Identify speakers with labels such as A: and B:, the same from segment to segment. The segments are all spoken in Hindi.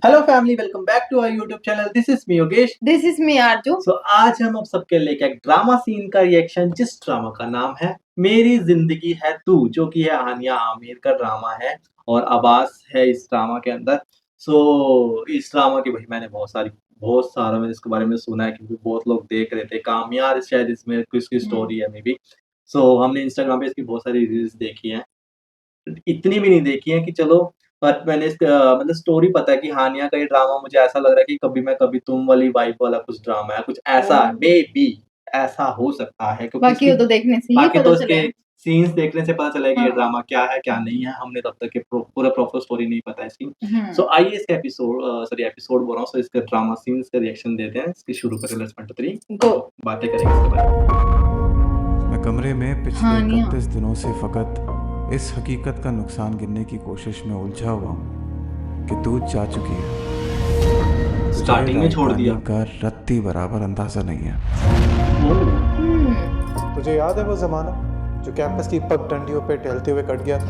A: Hello family, welcome back to our YouTube channel. This is me Yogesh.
B: This is me Aarzoo.
A: So आज हम आप सबके लेके एक ड्रामा सीन का रिएक्शन, जिस ड्रामा का नाम है मेरी जिंदगी है तू, जो कि है हानिया आमिर का ड्रामा है और आवाज है इस ड्रामा के अंदर। इस ड्रामा की भाई मैंने बहुत सारा मैंने इसके बारे में सुना है, क्योंकि बहुत लोग देख रहे थे। कामयार शायद इसमें इसकी स्टोरी है मे बी। हमने इंस्टाग्राम पे इसकी बहुत सारी रील्स देखी हैं। इतनी भी नहीं देखी है कि चलो, पर मैंने मतलब स्टोरी पता है कि हानिया का ये ड्रामा मुझे ऐसा लग रहा है कि कभी मैं कभी तुम वाली वाइब वाला कुछ ड्रामा है, कुछ ऐसा है, मे बी ऐसा हो सकता है, क्योंकि
B: बाकी वो तो देखने से ही
A: बाकी
B: पता
A: तो इसके
B: चलेगा।
A: सीन्स देखने से पता चलेगा कि ये
B: हाँ।
A: ड्रामा क्या है क्या नहीं है। हमने तब तक पूरा प्रॉपर स्टोरी नहीं पता है इसकी। आइए इसका एपिसोड बोल रहा हूँ, इसका ड्रामा सीन्स का रिएक्शन देते हैं। इसकी शुरू करें, लेट्स 1 2 3
B: गो।
A: बातें करेंगे इसके बारे में।
C: मैं कमरे में पिछले
B: हानिया।
C: 31 दिनों से फकत इस हकीकत का नुकसान गिनने की कोशिश में उलझा हुआ हूँ कि तू जा चुकी है।
A: स्टार्टिंग में छोड़ दिया।
C: का रत्ती बराबर अंदाजा नहीं है।
D: तुझे याद है वो जमाना जो कैंपस की पगडंडियों पे टहलते हुए कट गया था?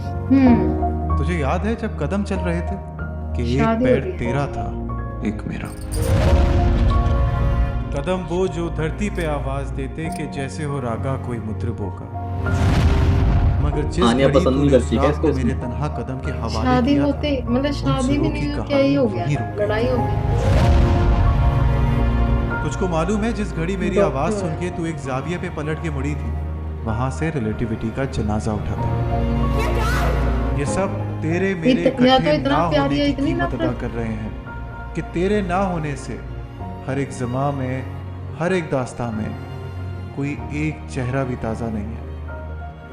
C: तुझे याद है जब कदम चल रहे थे कि एक
B: शादी
C: पैर
B: हो गई।
C: तेरा था, एक मेरा। कदम वो जो धरती पे आवाज देते कि जैसे हो रागा कोई मुतरिबों का, मगर जिस
A: हानिया
C: घड़ी
A: पसंद नहीं
C: तूने
A: करती
C: इस
A: क्या
C: रात को
A: इसको?
C: मेरे तन्हा कदम के हवाले
B: शादी
C: किया
B: होते
C: था,
B: मतलब शादी भी
C: सुरों
B: नहीं
C: की
B: हुई, क्या ही हो
C: कहानी
B: गया,
C: वहीं रुक गई।
B: लड़ाई हो गई।
C: तुझको मालूम है जिस घड़ी मेरी
B: तो
C: आवाज
B: क्यों
C: सुन के तू एक जाविये पे पलट के मुड़ी थी, वहां से रिलेटिविटी का जनाजा उठा था। ये सब तेरे मेरे
B: या तो
C: इकट्ठे
B: इतना
C: ना
B: प्यार
C: होने
B: या
C: की
B: इतनी
C: कीमत अदा
B: नफरत।
C: कर रहे हैं कि तेरे ना होने से हर एक जमा में, हर एक दास्तां में कोई एक चेहरा भी ताज़ा नहीं है।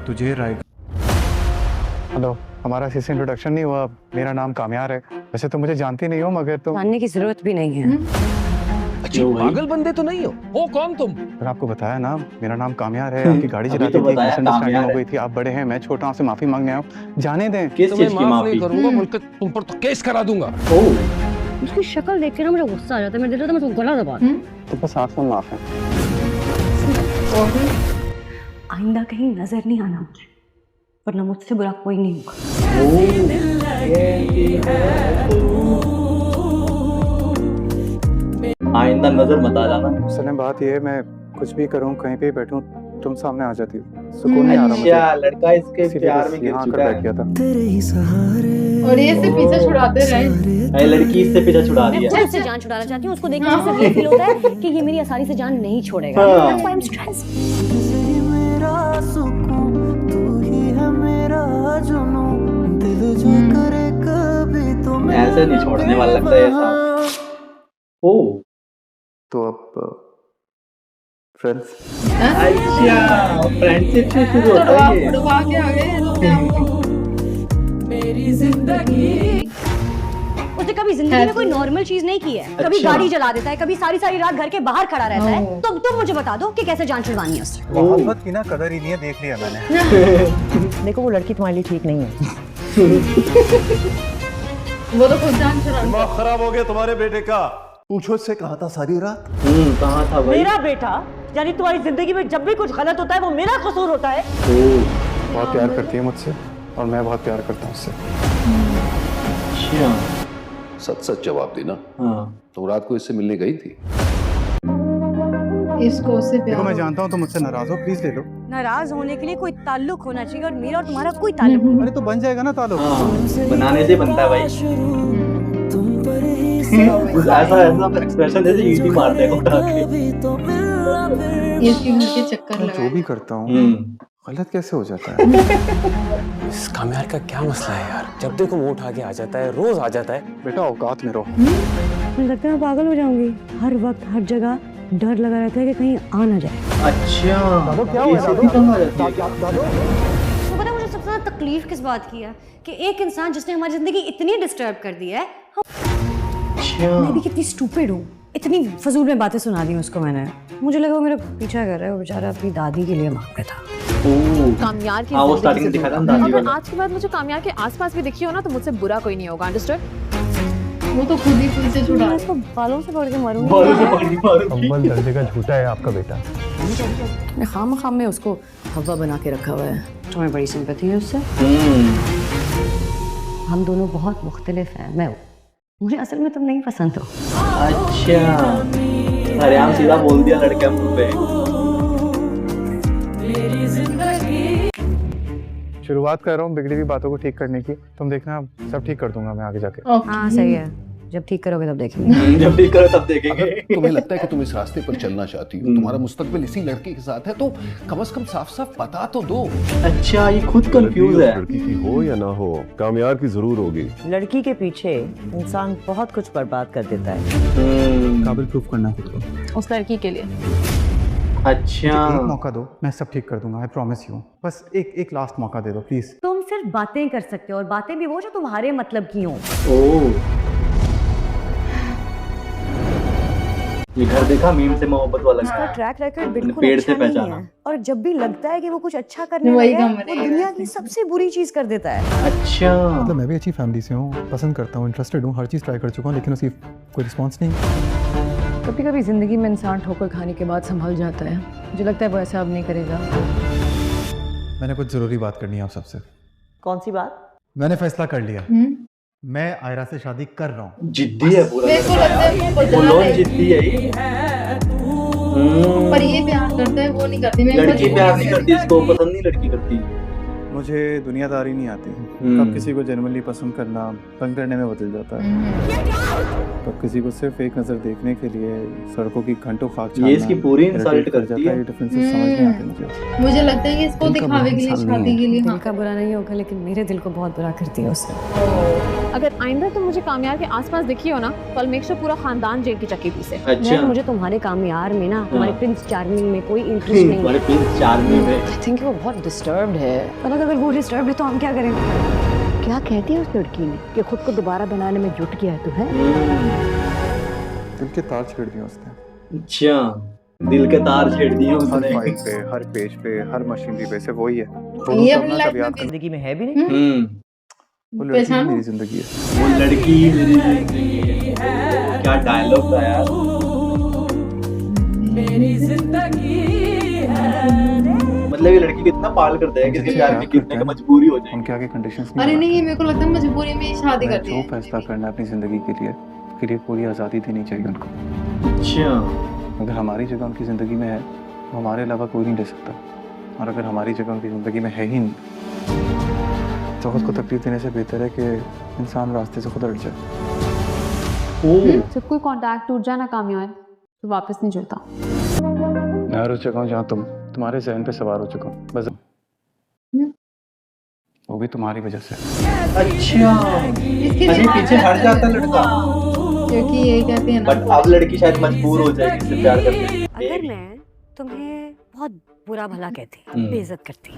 C: तुझे राय
D: हेलो, हमारा किसी से इंट्रोडक्शन नहीं हुआ। मेरा नाम कामयार है। वैसे तो मुझे जानती नहीं हो, मगर तुम
E: जानने की जरूरत भी नहीं है।
F: अच्छी पागल बंदे तो नहीं हो कौन तुम?
D: मैंने आपको बताया ना, मेरा नाम कामयार है। आपकी गाड़ी
A: अभी
D: चलाती
A: तो
D: थी,
A: बताया
D: मिसअंडरस्टैंडिंग
A: कामयार
D: हो
A: है।
D: गई थी। आप बड़े हैं, मैं छोटा हूँ, आपसे माफी मांगने आया हूँ। जाने दें।
A: किस
F: तुम्हें
A: चीज की
F: माफ नहीं
A: माफी?
F: करूंगा, बल्कि तुम पर तो केस करा दूंगा।
A: ओह,
E: उसकी शक्ल देख के ना मुझे गुस्सा आ जाता है। मैं दिल तो मैं उसको गला दबा दूं।
D: तो बस आपसे माफ है।
E: आइंदा कहीं नजर नहीं आना मुझे, वरना मुझसे बुरा कोई नहीं होगा।
A: आइंदा नजर मत आ जाना।
D: सलीम, बात ये है, मैं कुछ भी करूँ, कहीं पे बैठूँ, तुम सामने आ जाती हो। सुकून नहीं आ रहा मुझे।
A: अच्छा, लड़का इसके
D: इसीलिए
A: प्यार
D: बस
A: में गिर
D: यहाँ आकर
A: चुका
D: बैठ
A: है।
D: गया था।
B: और ये से पीछे छुड़ाते रहे।
A: अरे लड़की इससे पीछा छुड़ा
E: मैं
A: दिया।
E: खुद से जान छुड़ाना चाहती हूँ। उसको देख के सिर्फ ये फील होता है कि ये मेरी आसानी से जान नहीं छोड़ेगा।
A: हाँ।
E: That's why I'm stressed.
A: ऐसे नहीं छोड़ने वाला लगता है ऐसा। ओह,
D: तो अब फ्रेंड्स।
A: अच्छा, फ्रेंडशिप से शुरू होता
B: छुड़वा
A: है ये।
B: छुड़वा के आ गए अपने आप को।
E: उसने कभी जिंदगी में कोई नॉर्मल चीज नहीं की है। कभी
A: अच्छा।
E: गाड़ी चला देता है, कभी सारी सारी रात घर के बाहर खड़ा रहता है।
B: ओह।
E: तुम मुझे बता दो कि कैसे जान छुड़वानी है उससे।
D: मोहब्बत की ना कदर ही नहीं है, देख लिया मैंने।
E: देखो वो लड़की तुम्हारे लिए ठीक नहीं है।
B: वो तो खुद जान छुड़ा।
G: दिमाग खराब हो गया तुम्हारे बेटे का। पूछो इससे कहा था सारी रात।
A: कहाँ था भाई?
E: मेरा बेटा, यानी तुम्हारी जिंदगी में जब भी कुछ गलत होता है वो मेरा कसूर होता है।
A: ओह,
D: बहुत प्यार करती है मुझसे और मैं बहुत प्यार करता हूँ उससे।
A: अच्छा।
G: सच सच जवाब दी ना।
A: हाँ,
G: तुम रात को इससे मिलने गई थी?
B: इसको उससे
D: देखो,
B: प्यार
D: मैं
B: हो।
D: जानता हूँ तुम मुझसे नाराज हो, प्लीज ले लो।
E: नाराज होने के लिए कोई ताल्लुक होना चाहिए और मेरा और तुम्हारा कोई ताल्लुक नहीं।
D: अरे तो बन जाएगा ना ताल्लुक।
A: हाँ, बनाने से बनता है भाई। कुछ ऐसा एक्सप्रेशन जैसे ईटी मारते हैं उठा के।
B: ये इसके घर के चक्कर
D: मैं जो भी
B: लगाए।
D: करता हूँ
A: हम्म,
D: गलत कैसे हो जाता है?
F: इस कामयार का क्या मसला है यार? जब देखो मुंह उठा के आ जाता है, रोज आ जाता है।
D: बेटा औकात में रहो।
E: मुझे लगता है मैं पागल हो जाऊंगी। हर वक्त हर जगह डर लगा रहता है कि कहीं आ ना जाए।
A: अच्छा,
D: क्या
A: ये
D: हुआ?
A: सीधी कहाँ आ जाती है?
E: तो पता है मुझे सबसे ज्यादा तकलीफ किस बात की है कि एक इंसान जिसने हमारी जिंदगी इतनी डिस्टर्ब कर दी है, मैं भी कितनी स्टूपिड हूँ। इतनी फजूल में बातें सुना दी उसको मैंने। मुझे लगा वो मेरा पीछा कर रहा है। वो बेचारा अपनी दादी के लिए मांग रहा था।
A: ओह,
H: कामयार की
A: हाँ, वो
H: जिंदगी
A: स्टार्टिंग
H: से
A: में दिखाया था
H: दूर।
A: ना दादी
H: अगर
A: वाला।
H: आज के बाद मुझे कामयार के आसपास भी दिखी हो ना तो मुझसे बुरा कोई नहीं होगा। अंडरस्टूड?
B: वो तो खुद ही पीछे छुड़ा।
E: मैं इसको बालों से पकड़ के मारूंगी।
A: मारो से पकड़ी मारूंगी।
D: अव्वल दर्जे का झूठा है आपका बेटा।
E: मैं खाम में उसको हवा बना के रखा हुआ है। तुम्हें बड़ी सिंपैथी है उससे। हम दोनों बहुत मुख्तलिफ हैं। मैं मुझे असल में तुम नहीं पसंद हो।
A: अच्छा, अरे हम सीधा बोल दिया लड़के मुंह पे।
D: शुरुआत कर रहा हूँ बिगड़ी हुई बातों को ठीक करने की। तुम देखना सब ठीक कर दूंगा मैं आगे जाके।
E: हाँ सही है, जब ठीक करोगे तब देखेंगे।
A: जब ठीक करो तब देखेंगे।
G: तुम्हें लगता है कि तुम इस रास्ते पर चलना चाहती हो, तुम्हारा मुस्तकबिल इसी लड़के के साथ है, तो कम से कम साफ साफ बता तो दो।
A: अच्छा, ये खुद कंफ्यूज है।
I: लड़की की हो या ना हो, कामयार की जरूर होगी।
J: लड़की के पीछे इंसान बहुत कुछ बर्बाद कर देता है।
D: काबिल प्रूफ करना खुद को।
H: उस लड़की के लिए
A: अच्छा,
D: एक मौका दो, मैं सब ठीक कर दूंगा, आई प्रॉमिस यू। बस एक लास्ट मौका दे दो प्लीज।
E: तुम सिर्फ बातें कर सकते हो, और बातें भी वो जो तुम्हारे मतलब की हो।
A: ओह, ये घर देखा मीम से मोहब्बत वाला
E: उसका
A: घर।
E: ट्रैक रिकॉर्ड बिल्कुल
A: पेड़
E: अच्छा
A: से
E: नहीं
A: पहचाना।
E: है, और जब भी लगता है कि वो कुछ अच्छा करने
B: वही
E: लगे,
B: काम
E: वो
B: रहेगा।
E: दुनिया की सबसे बुरी चीज कर देता है।
A: अच्छा,
D: मतलब मैं भी अच्छी फैमिली से हूँ, पसंद करता हूँ, इंटरेस्टेड हूँ, हर चीज़ ट्राई कर चुका हूँ, लेकिन उसकी कोई रिस्पॉन्स नहीं।
H: कभी कभी जिंदगी में इंसान ठोकर खाने के बाद संभल जाता है। मुझे लगता है वो ऐसा अब नहीं करेगा।
D: मैंने कुछ ज़रूरी बात करनी है आप सबसे।
J: कौन सी बात?
D: मैंने फैसला कर लिया, मैं आयरा से शादी कर रहा हूँ।
A: जिद्दी है पूरा
B: मेरे को
A: लड़का
B: लगता है
A: यार।
B: वो
A: फुल
B: बदला
A: ऑन
B: है।
A: जिद्दी है ये।
B: पर ये प्यार करता है, वो नहीं करती। मैं
A: लड़की प्यार नहीं करती, इसको पसंद नहीं लड़की करती।
D: मुझे दुनियादारी नहीं आती।
A: हम्म।
D: कब किसी को जेन्युइनली पसंद करना तंग करने में बदल जाता है, तब किसी को सिर्फ एक नज़र देखने के लिए सड़कों की घंटों खाक
A: ये इसकी पूरी
D: irritate
A: इंसल्ट
D: कर
A: करती
D: जाता
A: है।
D: ये डिफरेंसेस समझ नहीं आते मुझे।
B: मुझे लगता है कि इसको
D: दिल का
B: दिखावे के लिए,
D: इंसान नहीं
B: शादी
D: है।
B: के लिए।
E: दिल
B: हाँ।
E: का बुरा नहीं होगा, लेकिन मेरे दिल को बहुत बुरा करती है उससे।
H: अगर आइंदा तुम मुझे कामयार के आसपास दिखी हो ना, तो मेक श्योर पूरा खानदान जेल की चक्की पीसे।
A: अच्छा,
E: मुझे तुम्हारे कामयार में ना, तुम्हारे
A: हाँ।
E: प्रिंस चार्मिंग में कोई इंटरेस्ट नहीं
A: तुम्हारे
E: है।
A: प्रिंस चार्मिंग में।
H: आई थिंक वो बहुत डिस्टर्ब्ड है।
E: पर अगर वो डिस्टर्ब है तो हम क्या करें? क्या कहती है उस लड़की ने कि खुद को दोबारा बनाने में जुट गया है तू, है?
D: दिल के तार छेड़ दिए उसने,
A: अच्छा, दिल के तार छेड़ दिए
D: हर
A: उसने।
D: फाइल पे, हर पेज पे, हर मशीनरी पे, सिर्फ वही है।
B: ये अपनी लाइफ में भी-
J: जिंदगी में है भी नहीं।
D: वो लड़की
B: पहचानो।
D: मेरी जिंदगी है।
A: वो लड़की मेरी जिंदगी है। क्या डायलॉग था यार। मतलब ये लड़की कितना पाल करता है कि इसके प्यार में गिरने का मजबूरी हो जाए।
D: उनके आगे कंडीशंस
B: अरे नहीं, मेरे को लगता है मजबूरी में ही शादी
D: मैं
B: करती
D: जो
B: है।
D: फैसला करना है अपनी जिंदगी के लिए, उसके लिए पूरी आज़ादी देनी चाहिए उनको।
A: अच्छा,
D: अगर हमारी जगह उनकी ज़िंदगी में है तो हमारे अलावा कोई नहीं ले सकता, और अगर हमारी जगह उनकी ज़िंदगी में है ही नहीं तो खुद को तकलीफ देने से बेहतर है कि इंसान रास्ते से खुद हट जाए।
A: ओह,
H: जब कोई कांटेक्ट टूट जाए ना कामयार, तो वापस नहीं जुड़ता।
D: मैं हर उस जगह हूँ जहाँ तुम्हारे जहन पे सवार हो चुका हूँ, बस वो भी तुम्हारी वजह से।
A: अच्छा, अरे पीछे हट जाता लड़का,
B: क्योंकि ये कहते हैं ना,
A: बट अब लड़की शायद मजबूर हो जाएगी इससे प्यार करने।
E: अगर मैं तुम्हें बहुत बुरा भला कहती, बेइज्जत करती,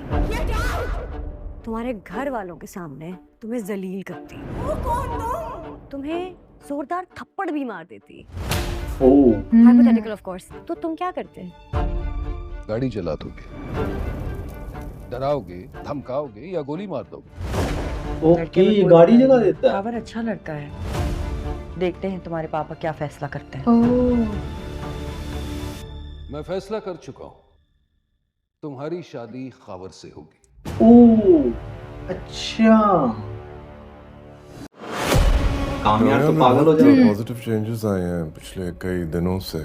E: तुम्हारे घर वालों के सामने तुम्हें जलील करती, तुम्हें जोरदार थप्पड़ भी मार देती, हाइपोथेटिकल ऑफ कोर्स, तो तुम क्या करते?
G: गाड़ी चला दोगे, डराओगे, धमकाओगे या गोली मार दोगे?
A: ओके, ये गाड़ी जगा देता है।
J: पावर अच्छा लड़का है, देखते हैं तुम्हारे पापा क्या फैसला करते हैं।
B: ओह,
G: मैं फैसला कर चुका हूँ, तुम्हारी शादी खावर से होगी।
A: ओह, अच्छा, कामयाब तो पागल हो जाएगा।
I: पॉजिटिव चेंजेस आए हैं पिछले कई दिनों से।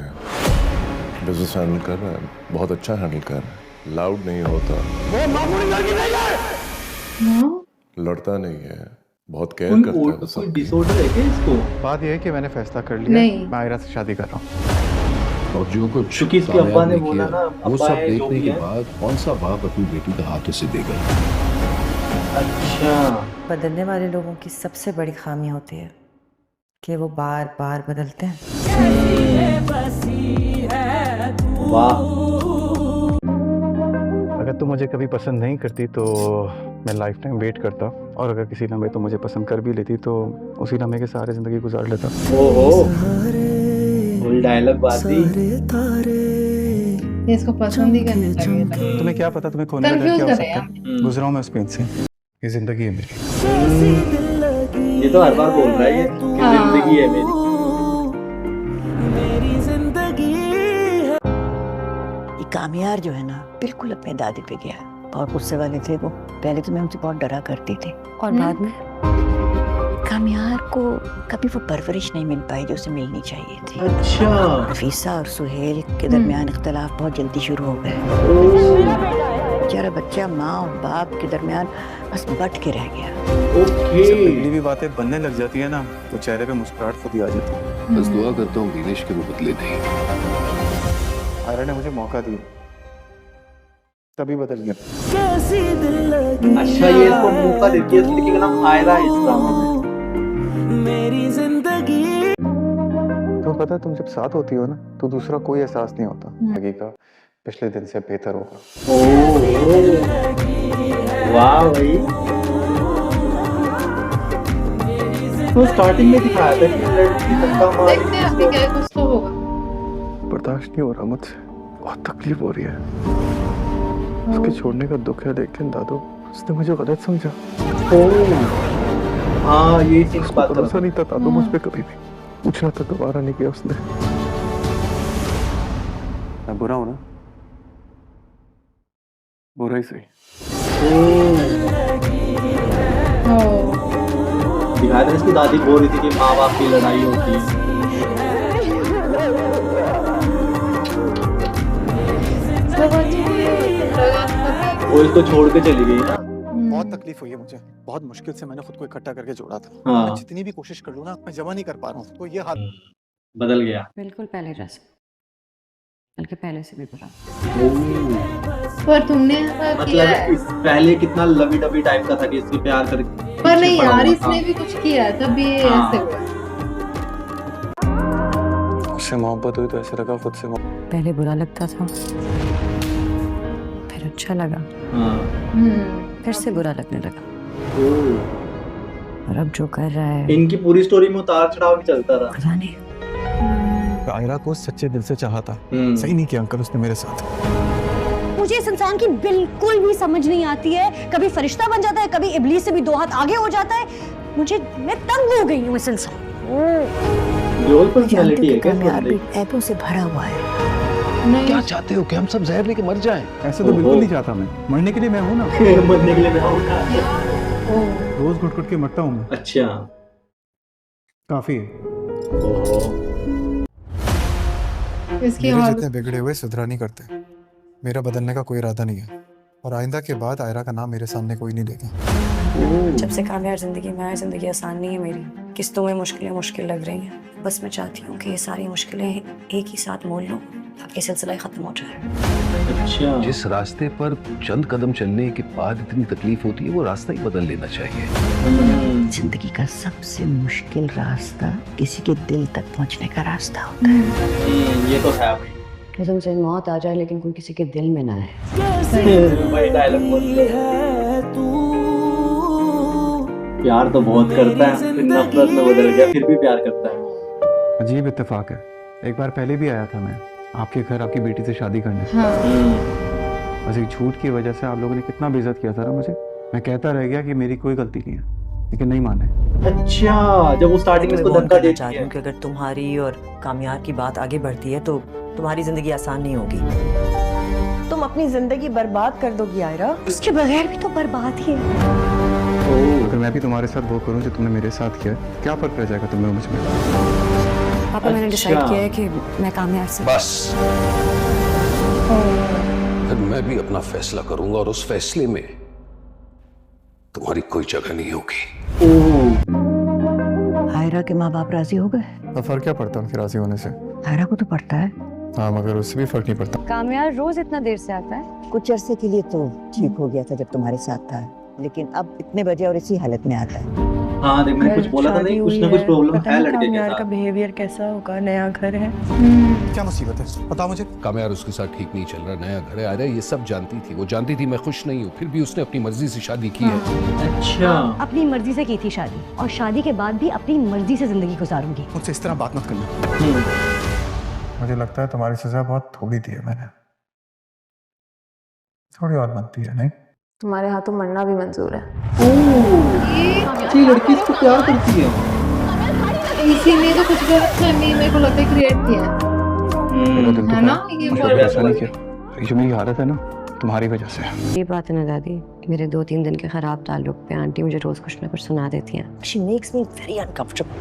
I: बिजनेस हैंडल कर रहा है, बहुत अच्छा हैंडल कर रहा है, लाउड नहीं होता,
B: हाँ?
I: लड़ता नहीं है, बहुत केयर करता है बस
A: कोई
I: सबकी।
A: डिसऑर्डर है क्या इसको?
D: बात यह है कि मैंने फैसला कर लिया,
B: नहीं।
D: मैं आयरा से शादी कर रहा हूँ।
G: और जो कुछ
A: क्योंकि इसके अब्बा ने बोला ना,
G: वो
A: अब्बा
G: सब
A: है जो
G: देखने
A: भी
G: के
A: है।
G: बाद कौन सा बाप अपनी बेटी का हाथ उसे देगा?
A: अच्छा,
J: बदलने वाले लोगों की सबसे बड़ी खामी होती है कि वो बार बार बदलते हैं।
A: वाह,
D: अगर तुम मुझे कभी पसंद नहीं करती तो मैं लाइफ टाइम वेट करता, और अगर किसी लम्हे तो मुझे पसंद कर भी लेती तो उसी लम्हे के सारे ज़िंदगी गुजार लेता।
A: ओहो, फुल डायलॉग बाजी।
B: ये इसको पसंद ही करने लगे।
D: तुम्हें क्या पता तुम्हें खोने का डर
B: कंफ्यूज
D: क्या हो
B: कर रहे
D: सकता
B: हैं
D: है। गुजरा हूं मैं उस पेन से, ये जिंदगी है मेरी।
A: ये तो हर बार बोल रहा है ये कि
B: हाँ।
A: जिंदगी है मेरी।
J: ये कामयार जो है ना, बिल्कुल अपने दादी पे गया, और गुस्से वाले थे वो। पहले तो मैं उनसे बहुत डरा करती थी, और बाद में कामयार को कभी वो परवरिश नहीं मिल पाई जो उसे मिलनी चाहिए थी।
A: अच्छा।
J: नफीसा और सुहेल के दरमियान इख्तलाफ बहुत जल्दी शुरू हो गए। बेचारा बच्चा माँ और बाप के दरमियान बस बट के रह गया।
A: ओके।
D: पहली भी बातें बनने लग जाती है ना तो चेहरे पे मुस्कुराहट खुद ही आ जाती है।
G: बस दुआ करता हूँ दिनेश के वो बदले नहीं।
D: आयरा ने मुझे मौका दिया तभी बदल गया।
A: अच्छा, ये इसको मौका देती है। इस लड़की का नाम आयरा है इस ड्रामा में।
D: तो पता है तुम जब साथ होती हो ना तो दूसरा कोई एहसास नहीं होता जिंदगी का पिछले दिन से बेहतर होगा।
A: वाह भाई। तो स्टार्टिंग में दिखाया था कि लड़की धक्का मार
B: देखते हैं अभी क्या कुछ तो होगा।
D: बर्दाश्त नहीं हो रहा मुझसे, बहुत तकलीफ हो रही है। उसके छोड़ने का दुख है लेकिन दादू उसने मुझे गलत समझा।
A: हाँ, ये चीज
D: उसको
A: बात
D: भरोसा नहीं था दादू मुझ पे कभी भी। पूछना था दोबारा नहीं किया उसने। मैं बुरा हूं ना, बुरा ही सही।
A: दिखाया था इसकी दादी बोल रही थी कि माँ बाप की लड़ाई होती है। वो इसको छोड़ के चली गई ना।
D: बहुत तकलीफ हुई है मुझे, बहुत मुश्किल से मैंने खुद को इकट्ठा करके जोड़ा था।
A: हाँ।
D: मैं जितनी भी कोशिश कर लूं ना मैं जमा नहीं कर पा रहा हूँ। तो ये हाल
A: बदल गया।
E: बिल्कुल पहले जैसे, बल्कि पहले से भी बुरा।
B: पर तुमने ऐसा किया
A: मतलब
B: है।
A: इस पहले कितना लवी डबी टाइप का था कि इससे प्यार कर
B: पर नहीं यार, इसने भी कुछ किया है तब ये
A: हाँ।
B: ऐसे हुआ।
D: उससे मोहब्बत हुई तो ऐसे लगा खुद से
E: पहले बुरा लगता था, फिर अच्छा लगा, फिर से बुरा लगने लगा। और अब जो कर रहा है
A: इनकी पूरी स्टोरी में उतार चढ़ाव भी चलता रहा।
E: पता नहीं।
D: आयरा को सच्चे दिल से चाहा था। सही नहीं किया अंकल उसने मेरे साथ।
E: मुझे इस इंसान की बिल्कुल भी समझ नहीं आती है। कभी फरिश्ता बन जाता है, कभी इब्लीस से भी 2 हाथ आगे हो जाता है। मैं तंग हो गई हूँ इस इंसान।
A: ड्यूअल पर्सनालिटी है क्या इस
J: कामयार
A: बंदे
J: भी ऐबों से भरा हुआ है।
G: क्या चाहते हो कि हम सब जहर लेके मर जाएं?
D: ऐसे तो बिल्कुल नहीं चाहता मैं। मरने के लिए मैं हूँ ना।
A: की? मरने के लिए मैं आऊंगा।
D: रोज घुट घुट के मरता हूँ मैं।
A: अच्छा।
D: काफी है।
B: इसकी
D: मेरे
B: हालत
D: जितने बिगड़े हुए सुधरा नहीं करते। मेरा बदलने का कोई इरादा नहीं है और आइंदा के बाद आयरा का नाम मेरे सामने कोई नहीं लेगा।
E: जब से कामयार जिंदगी में आए, जिंदगी आसान नहीं है मेरी। किस्तों में मुश्किलें मुश्किल लग रही हैं। बस मैं चाहती हूँ कि ये सारी मुश्किलें एक ही साथ मोल लूँ ताकि सिलसिला ही खत्म हो जाए।
A: अच्छा।
G: जिस रास्ते पर चंद कदम चलने के बाद इतनी तकलीफ होती है वो रास्ता ही बदल लेना चाहिए।
J: जिंदगी का सबसे मुश्किल रास्ता किसी के दिल तक पहुंचने का रास्ता होता है।
A: ये तो है भाई।
E: कसम से मौत आ जाए लेकिन कोई किसी के दिल में ना है।
A: वही डायलॉग बोलते हैं। प्यार तो बहुत करता है, फिर नफरत में बदल गया, फिर भी प्यार करता है।
D: अजीब इत्तेफाक है। एक बार पहले भी आया था मैं आपके घर आपकी बेटी से शादी करने। बस एक झूठ की वजह से आप लोगों ने कितना बेइज्जत किया था ना मुझे। मैं कहता रह गया कि मेरी कोई गलती नहीं है लेकिन नहीं माने।
A: अच्छा, जब वो स्टार्टिंग में इसको धक्का देती है।
J: कि अगर तुम्हारी और कामयार की बात आगे बढ़ती है तो तुम्हारी जिंदगी आसान नहीं होगी। तुम अपनी जिंदगी बर्बाद कर दोगी आयरा।
E: उसके बगैर भी तो बर्बाद ही है।
D: अगर मैं भी तुम्हारे साथ वो करूं जो तुमने मेरे साथ किया क्या फर्क रह जाएगा तुम्हें मुझ में।
E: पापा मैंने डिसाइड किया है कि मैं कामयार से
G: बस फिर मैं भी अपना फैसला करूंगा और उस फैसले में तुम्हारी कोई जगह नहीं होगी।
J: आयरा के माँ बाप राजी हो गए।
D: अब फर्क क्या पड़ता उनके राजी होने से।
J: आयरा को तो पड़ता है।
D: हाँ मगर उससे भी फर्क नहीं पड़ता।
E: कामयार रोज इतना देर से आता है।
J: कुछ अरसे के लिए तो ठीक हो गया था जब तुम्हारे साथ था, लेकिन अब इतने बजे और इसी हालत में आता है।
A: हाँ देख, मैंने कुछ बोला था नहीं, कुछ ना कुछ प्रॉब्लम है लड़के के साथ।
J: बिहेवियर कैसा होगा, नया घर है।
D: क्या मुसीबत है पता मुझे।
G: कामयार उसके साथ ठीक नहीं चल रहा, नया घर है। अरे ये सब जानती थी, वो जानती थी मैं खुश नहीं हूँ, फिर भी उसने अपनी मर्जी से शादी की है।
A: अच्छा।
E: अपनी मर्जी से की थी शादी और शादी के बाद भी अपनी मर्जी से जिंदगी गुजारूंगी।
D: मुझसे इस तरह बात मत करना। मुझे लगता है तुम्हारी सजा बहुत थोड़ी दी है मैंने। थोड़ी और बनती है नहीं।
H: तुम्हारे हाथों मरना भी मंजूर है।
A: ये लड़की इसको प्यार करती है।
B: इसीलिए तो कुछ गलत फहमी मेरे को लगता है क्रिएट किया है।
D: मेरा दिल
B: है ना, ये
D: मैंने ऐसा नहीं किया। ये जो मेरी हालत है ना तुम्हारी वजह से।
E: ये बात है ना दादी, मेरे 2-3 दिन के खराब ताल्लुक पे आंटी मुझे रोज कुछ ना कुछ सुना देती हैं। She makes me very uncomfortable.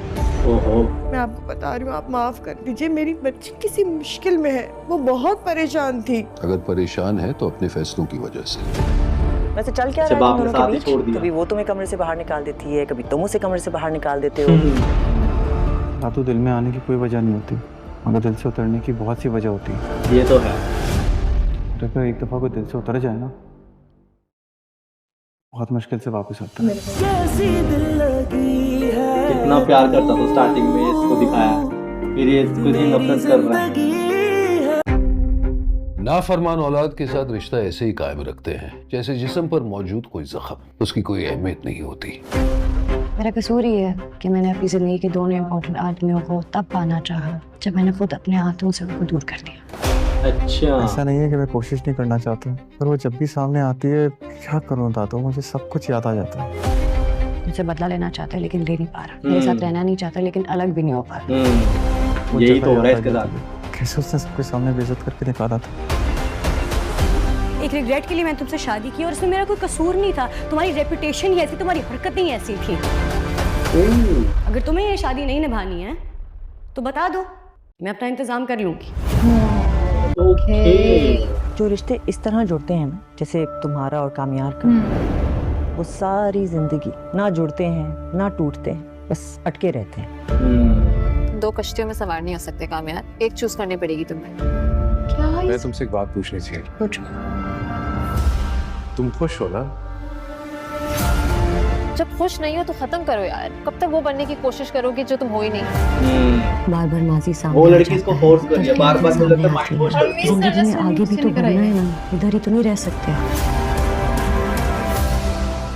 A: ओहो।
B: मैं आपको बता रही हूँ, आप माफ कर दीजिए, मेरी बच्ची किसी मुश्किल में है, वो बहुत परेशान थी।
G: अगर परेशान है तो अपने फैसलों की वजह से।
J: वैसे चल क्या
A: अच्छा,
J: रहा है
A: बाप ने
J: तुम
A: साथ
J: दोनों
A: ही
J: के
A: छोड़
J: बीच?
A: दिया।
J: कभी वो तुम्हें कमरे से बाहर निकाल देती है, कभी तुम उसे कमरे से बाहर निकाल देते हो।
D: दादू, दिल में आने की कोई वजह नहीं होती, मगर दिल से उतरने की बहुत सी वजह होती है।
A: ये तो है।
D: तो अगर एक दफ़ा कोई दिल से उतर जाए ना, बहुत मुश्किल से वापस आता है।
A: कितना प्यार करता था स्टार्टिंग में, इसको दिखाया, फिर ये इसको इतनी नफरत कर रहा है।
G: नाफरमान औलाद के साथ रिश्ता ऐसे ही कायम रखते हैं जैसे जिस्म पर मौजूद कोई जख्म, उसकी कोई अहमियत नहीं होती।
E: मेरा कसूर ही है कि मैंने अपनी जिंदगी के दोनों इम्पोर्टेंट आदमियों को तब पाना चाहा जब मैंने खुद अपने हाथों से उनको दूर कर दिया।
A: अच्छा।
D: ऐसा नहीं है कि मैं कोशिश नहीं करना चाहता हूँ, पर वो जब भी सामने आती है, क्या करूँ दादू, मुझे सब कुछ याद आ जाता है।
E: मुझसे बदला लेना चाहता है लेकिन ले नहीं पा रहा, मेरे साथ रहना नहीं चाहता लेकिन अलग भी नहीं हो पा रहा।
A: यही तो हो रहा है इसके साथ।
D: कैसे उसने सबके सामने बेइज्जत करके निकाला था।
E: एक रिग्रेट के लिए मैंने तुमसे शादी की और इसमें मेरा कोई कसूर नहीं था, तुम्हारी रेपुटेशन ही ऐसी, तुम्हारी हरकतें ही ऐसी थी। अगर तुम्हें ये शादी नहीं निभानी है तो बता दो, मैं अपना इंतजाम कर लूंगी।
J: जो रिश्ते इस तरह जुड़ते हैं ना, जैसे तुम्हारा और कामयार का, वो सारी जिंदगी ना जुड़ते हैं ना टूटते हैं, बस अटके रहते हैं।
H: 2 कश्तियों में सवार नहीं हो सकते कामयार, एक चूज करनी पड़ेगी तुम्हें।
B: क्या
I: मैं तुमसे एक बात पूछनी चाहिए।
E: पूछो।
I: तुम खुश हो ना?
H: जब खुश नहीं हो तो खत्म करो यार, कब तक वो बनने की कोशिश करोगे जो तुम हो ही नहीं।
E: बार बार माजी सामने
A: वो लड़की इसको फोर्स कर रही है, बार बार मुझे लगता है माइंड वॉश कर रही है।
E: जिंदगी में आगे भी तो बढ़ना है ना, इधर ही तो नहीं रह सकते।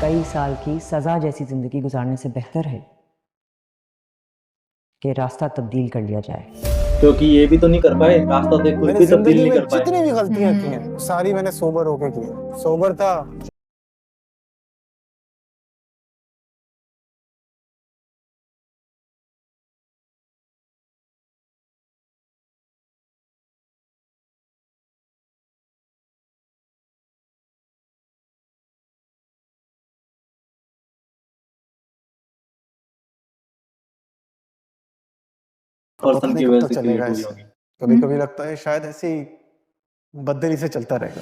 J: कई साल की सजा जैसी जिंदगी गुजारने से बेहतर है कि रास्ता तब्दील कर लिया जाए।
A: क्योंकि ये भी तो नहीं कर पाए, रास्ता तो खुद भी तब्दील नहीं कर पाए।
K: जितनी भी गलतियां की हैं सारी मैंने सोबर होकर की हैं। सोबर था
A: पर्सन की वजह से
K: चलेगा
A: क्रिएट हुई
K: ऐसे।
A: होगी।
K: कभी कभी लगता है शायद ऐसे ही बददिली से चलता रहेगा।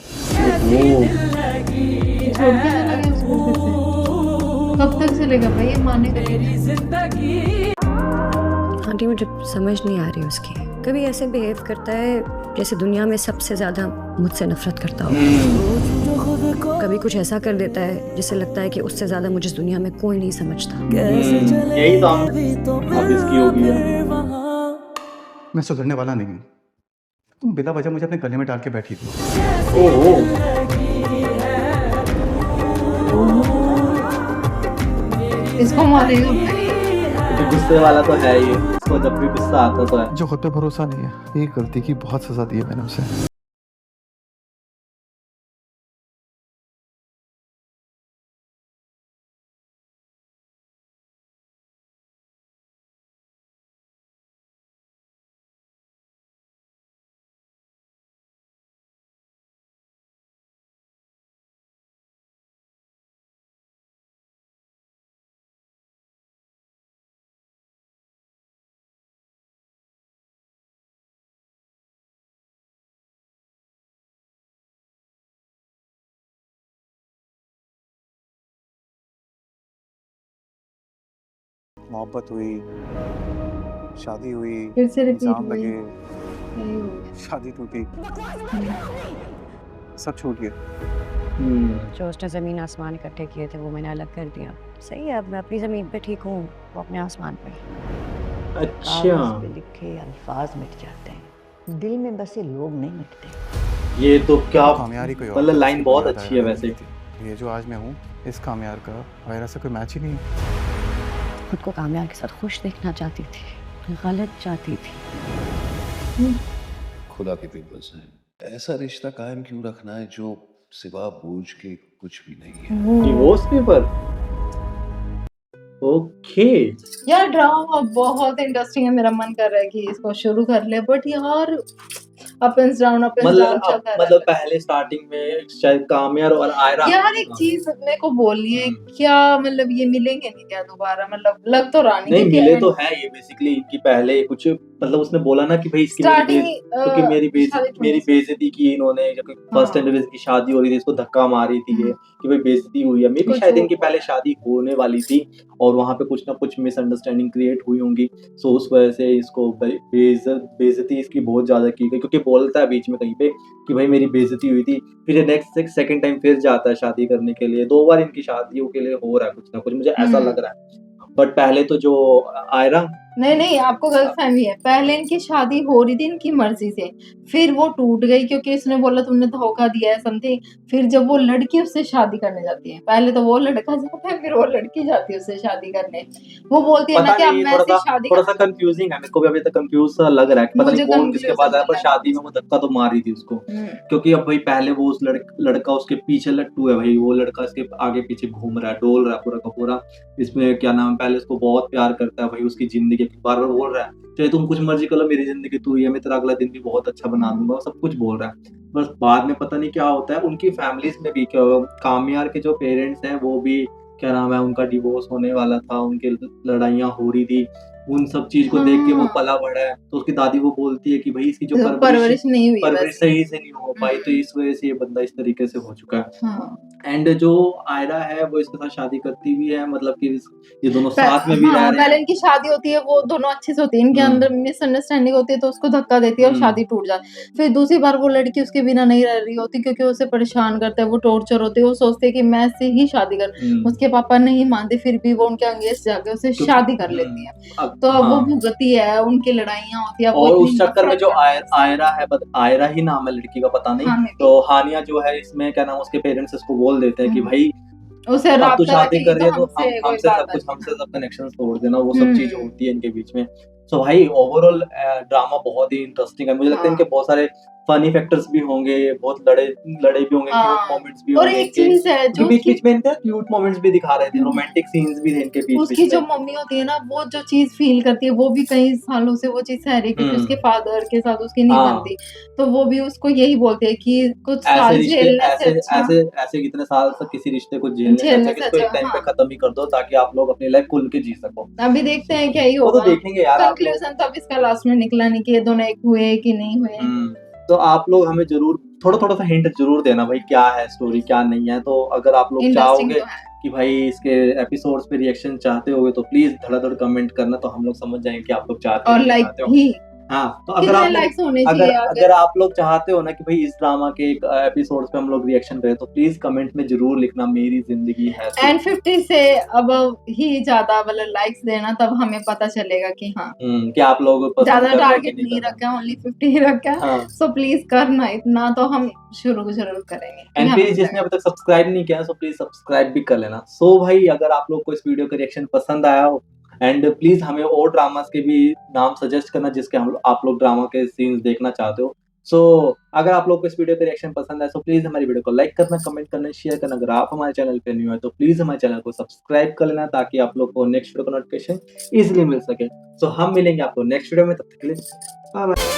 B: छोड़ के चला गया उसको फिर से। कब तक चलेगा भाई, ये मानेगा
E: आंटी मुझे समझ नहीं आ रही उसकी, कभी ऐसे बिहेव करता है जैसे दुनिया में सबसे ज्यादा मुझसे नफरत करता हो, कभी कुछ ऐसा कर देता है जिससे लगता है कि उससे ज्यादा मुझे इस दुनिया में कोई नहीं समझता।
A: यही तो अब इसकी होगी है।
D: मैं सुधरने वाला नहीं हूँ, तुम बिना वजह मुझे अपने गले में डाल के बैठी थी।
A: ओहो।
B: इसको मारेगा भाई।
A: गुस्से वाला तो है ये, इसको जब भी गुस्सा आता तो है।
D: जो खुद पे भरोसा नहीं है, एक गलती की बहुत सजा दी है मैंने उसे। मोहब्बत हुई, शादी हुई,
B: फिर से रिपीट
D: एग्जाम
B: हुई।
D: लगे, शादी टूटी, सब छूट गया।
E: जो उसने जमीन आसमान इकट्ठे किए थे वो मैंने अलग कर दिया। सही है, अब मैं अपनी जमीन पे ठीक हूँ, वो अपने आसमान पे।
A: अच्छा।
J: कागज पे लिखे अल्फाज मिट जाते हैं, दिल में बसे लोग नहीं मिटते।
A: ये तो क्या
D: कामयारी कोई और
A: मतलब
D: किसी
A: लाइन
D: को
A: बहुत
D: याद
A: अच्छी है
D: आया
A: वैसे।
D: ये जो आज मैं हूँ, इस कामयार का वगैरह से कोई मैच ही नहीं है।
E: खुद को कामयाब के साथ खुश देखना चाहती थी, गलत चाहती थी।
G: खुदा की पेपर्स है, ऐसा रिश्ता कायम क्यों रखना है जो सिवा बोझ के कुछ भी नहीं है।
A: Divorce paper. ओके।
B: यार ड्रामा बहुत इंटरेस्टिंग है, मेरा मन कर रहा है कि इसको शुरू कर ले, बट यार
L: अप एंड डाउन चलता
A: मतलब
L: रहता है।
A: पहले स्टार्टिंग में शायद काम्या और आयरा।
L: यार एक चीज मेरे को बोलनी है, क्या मतलब ये मिलेंगे नहीं क्या दोबारा? मतलब लग तो रहा
A: नहीं
L: कि
A: मिले
L: end-
A: तो है ये बेसिकली इनकी पहले कुछ मतलब उसने बोला ना कि भाई इसकी
L: Starting,
A: क्योंकि मेरी बेइज्जती की इन्होंने, जब फर्स्ट टाइम जब इसकी शादी हो रही थी इसको धक्का मारी थी ये कि भाई बेइज्जती हुई है। मेरी
L: कुछ
A: शायद
L: वो-
A: इनकी पहले शादी होने वाली थी और वहाँ पे कुछ ना कुछ मिसअंडरस्टैंडिंग क्रिएट हुई होंगी, सो उस वजह से इसको बेइज्जती इसकी बहुत ज्यादा की गई, क्योंकि बोलता है बीच में कहीं पे कि भाई मेरी बेइज्जती हुई थी। फिर ये नेक्स्ट सेकंड टाइम फिर जाता है शादी करने के लिए, 2 बार इनकी शादियों के लिए हो रहा है कुछ ना कुछ, मुझे ऐसा लग रहा है। बट पहले तो जो आयरा,
L: नहीं आपको गलतफहमी है। पहले इनकी शादी हो रही थी इनकी मर्जी से, फिर वो टूट गई क्योंकि उसने बोला तुमने धोखा दिया है समथिंग। फिर जब वो लड़की उससे शादी करने जाती है, पहले तो वो लड़का जाता है फिर वो लड़की जाती है उससे शादी करने। वो बोलती है ना
A: पता
L: कि अब
A: नहीं,
L: मैं इससे शादी
A: थोड़ा सा कंफ्यूजिंग है, मेरे को भी अभी तक कंफ्यूज सा लग रहा है कि पता
L: मुझे
A: नहीं कौन किसके
L: confusion
A: पास आया, पर
L: लग रहा है।
A: शादी में वो धक्का तो मार रही थी उसको, क्योंकि अब भाई पहले वो उस लड़का उसके पीछे लट्टू है भाई, वो लड़का इसके आगे पीछे घूम रहा है, डोल रहा है पूरा का पूरा। इसमें क्या नाम है, पहले उसको बहुत प्यार करता है भाई, उसकी जिंदगी बार बार बोल रहा है चाहे तुम कुछ मर्जी कर लो, मेरी जिंदगी तू ही है, मैं तेरा अगला दिन भी बहुत अच्छा बना दूंगा, सब कुछ बोल रहा है। बस बाद में पता नहीं क्या होता है उनकी फैमिलीज में भी, क्या कामयार के जो पेरेंट्स हैं वो भी क्या नाम है उनका डिवोर्स होने वाला था, उनके लड़ाइयाँ हो रही थी, उन सब चीज को देख के वो पला बड़ा है। तो उसकी दादी वो बोलती है कि भाई इसकी जो
L: परवरिश नहीं हुई
A: परवरिश
L: वैसे।
A: सही से नहीं हो पाई, तो इस वजह से ये बंदा इस तरीके से हो चुका है।
L: हाँ।
A: एंड जो आयरा है वो इसके साथ शादी करती भी है, मतलब कि ये दोनों साथ में भी रह
L: हाँ,
A: रहे
L: पहले
A: हैं।
L: इनकी शादी होती है, वो दोनों अच्छे से होती है, इनके अंदर मिसअंडरस्टैंडिंग होती है तो उसको धक्का देती है और शादी टूट जाती है। फिर दूसरी बार वो लड़की उसके बिना नहीं रह रही होती क्योंकि उसे परेशान करता है, वो टॉर्चर होती है, वो सोचती है कि मैं इससे ही शादी कर। उसके पापा नहीं मानते, फिर भी वो उनके अंगेंस्ट जाके उसे शादी कर लेती है। तो अब वो भुगती है, उनकी लड़ाइयाँ होती है।
A: और उस चक्कर में जो आयरा है, आयरा ही नाम है लड़की का, पता नहीं, तो हानिया जो है इसमें क्या नाम, उसके पेरेंट्स इसको बोल देते हैं कि भाई
L: उसे
A: अब तू
L: राब्ता
A: शादी
L: रखेगी
A: कर रही है
L: तो
A: तो
L: हमसे कोई
A: हमसे
L: बात
A: सब कुछ,
L: नहीं।
A: हमसे सब कनेक्शन तोड़ देना, वो सब चीज होती है इनके बीच में। सो भाई ओवरऑल ड्रामा बहुत ही इंटरेस्टिंग है, मुझे लगता है इनके बहुत सारे फनी फैक्टर्स भी होंगे, बहुत लड़े भी होंगे, क्यूट मोमेंट्स भी
L: और
A: होंगे
L: एक चीज है
A: जो बीच बीच में इनके क्यूट मोमेंट्स भी दिखा रहे थे, रोमांटिक सीन्स भी थे इनके बीच
L: उसकी
A: बीच
L: जो
A: में।
L: मम्मी होती है ना, वो जो चीज फील करती है, वो भी कई सालों से वो चीज सह रही है क्योंकि उसके फादर के साथ उसकी नहीं बनती, तो वो भी उसको यही बोलते हैं कि कुछ
A: ऐसे
L: साल
A: रिश्ते
L: झेलने से
A: ऐसे
L: अच्छा
A: ऐसे ऐसे कितने साल तक किसी रिश्ते को झेलने से अच्छा कि इसको एक टाइम पे खत्म ही कर दो, ताकि आप लोग अपनी लाइफ खुल के जी सको।
L: अभी देखते हैं क्या ही
A: वो
L: होगा।
A: तो देखेंगे यार आप लोग।
L: कंक्लूजन तो अब इसका लास्ट में निकला नहीं कि ये दोनों एक हुए कि नहीं हुए।
A: तो आप लोग हमें जरूर थोड़ा सा हिंट जरूर देना भाई, क्या है स्टोरी क्या नहीं है। तो अगर आप लोग
L: इंटरेस्टिंग
A: चाहोगे
L: तो है।
A: कि भाई इसके एपिसोड्स पे रिएक्शन चाहते होगे तो प्लीज धड़ाधड़ कमेंट करना, तो हम लोग समझ जाएंगे कि आप लोग चाहते
L: और
A: हो
L: लाइक
A: चाहते हो।
L: भी
A: हाँ, तो अगर
L: कितने
A: आप लोग
L: लाइक्स होने
A: अगर
L: चाहिए
A: अगर आप लोग चाहते हो ना कि भाई इस ड्रामा के एक एपिसोड पे हम लोग रिएक्शन करें, तो प्लीज कमेंट में जरूर लिखना मेरी जिंदगी है तू।
L: एंड 50 से अब ही ज्यादा मतलब लाइक्स देना, तब हमें पता चलेगा कि हाँ
A: कि आप लोग पसंद
L: ज्यादा
A: कर रहे हो कि
L: टारगेट
A: नहीं
L: नहीं
A: कर रहे
L: रखा, ओनली 50 ही रखा।
A: हाँ।
L: सो प्लीज करना इतना तो हम शुरू जरूर करेंगे।
A: एंड
L: हमें
A: प्लीज जिसने अभी तक सब्सक्राइब नहीं किया है, सो प्लीज सब्सक्राइब भी कर लेना। सो भाई अगर आप लोग को इस वीडियो का रिएक्शन पसंद आया हो, एंड प्लीज हमें और ड्रामास के भी नाम सजेस्ट करना जिसके आप लोग ड्रामा के सीन्स देखना चाहते हो। सो अगर आप लोग को इस वीडियो का रिएक्शन पसंद है, सो प्लीज हमारी वीडियो को लाइक करना, कमेंट करना, शेयर करना। अगर आप हमारे चैनल पे न्यू है तो प्लीज हमारे चैनल को सब्सक्राइब कर लेना, ताकि आप लोग को नेक्स्ट वीडियो का नोटिफिकेशन इजीली मिल सके। सो हम मिलेंगे आपको नेक्स्ट वीडियो में, तब तक के लिए बाय बाय।